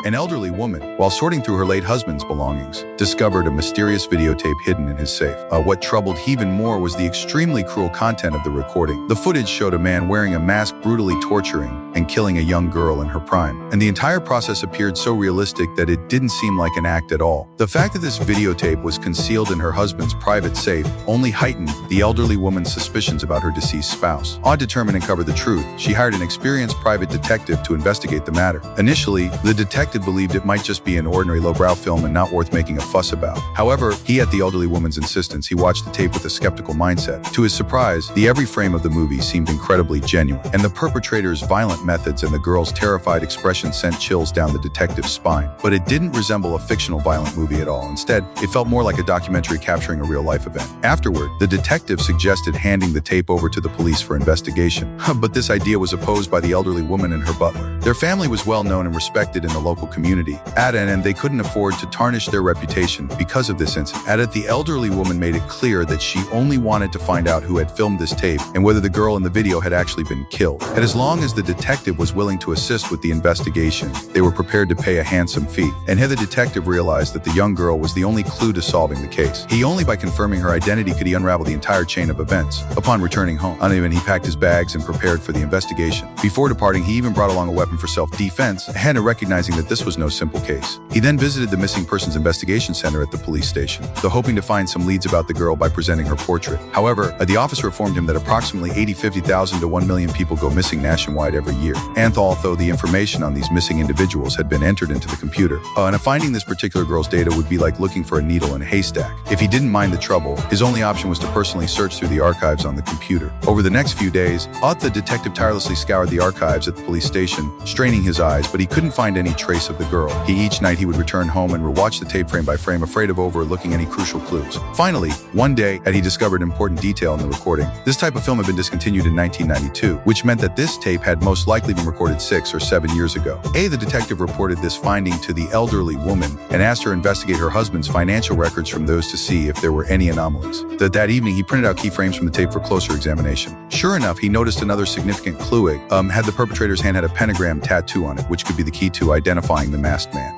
An elderly woman, while sorting through her late husband's belongings, discovered a mysterious videotape hidden in his safe. What troubled even more was the extremely cruel content of the recording. The footage showed a man wearing a mask brutally torturing and killing a young girl in her prime. And the entire process appeared so realistic that it didn't seem like an act at all. The fact that this videotape was concealed in her husband's private safe only heightened the elderly woman's suspicions about her deceased spouse. Determined to uncover the truth, she hired an experienced private detective to investigate the matter. Initially, the detective believed it might just be an ordinary lowbrow film and not worth making a fuss about. However, he, at the elderly woman's insistence, he watched the tape with a skeptical mindset. To his surprise, every frame of the movie seemed incredibly genuine, and the perpetrator's violent methods and the girl's terrified expression sent chills down the detective's spine. But it didn't resemble a fictional violent movie at all. Instead, it felt more like a documentary capturing a real-life event. Afterward, the detective suggested handing the tape over to the police for investigation. But this idea was opposed by the elderly woman and her butler. Their family was well known and respected in the local community, and they couldn't afford to tarnish their reputation because of this incident. The elderly woman made it clear that she only wanted to find out who had filmed this tape and whether the girl in the video had actually been killed. And as long as the detective was willing to assist with the investigation, they were prepared to pay a handsome fee. And here the detective realized that the young girl was the only clue to solving the case. Only by confirming her identity could he unravel the entire chain of events. Upon returning home, he packed his bags and prepared for the investigation. Before departing, he even brought along a weapon for self-defense, and recognizing that this was no simple case. He then visited the Missing Persons Investigation Center at the police station, hoping to find some leads about the girl by presenting her portrait. However, the officer informed him that approximately 50,000 to 1 million people go missing nationwide every year. And although the information on these missing individuals had been entered into the computer, and finding this particular girl's data would be like looking for a needle in a haystack. If he didn't mind the trouble, his only option was to personally search through the archives on the computer. Over the next few days, the detective tirelessly scoured the archives at the police station, straining his eyes, but he couldn't find any trace of the girl. Each night he would return home and rewatch the tape frame by frame, afraid of overlooking any crucial clues. Finally, one day, he discovered an important detail in the recording. This type of film had been discontinued in 1992, which meant that this tape had most likely been recorded 6 or 7 years ago. The detective reported this finding to the elderly woman and asked her to investigate her husband's financial records from those to see if there were any anomalies. That evening, he printed out key frames from the tape for closer examination. Sure enough, he noticed another significant clue. Had the perpetrator's hand had a pentagram tattoo on it, which could be the key to identifying the masked man.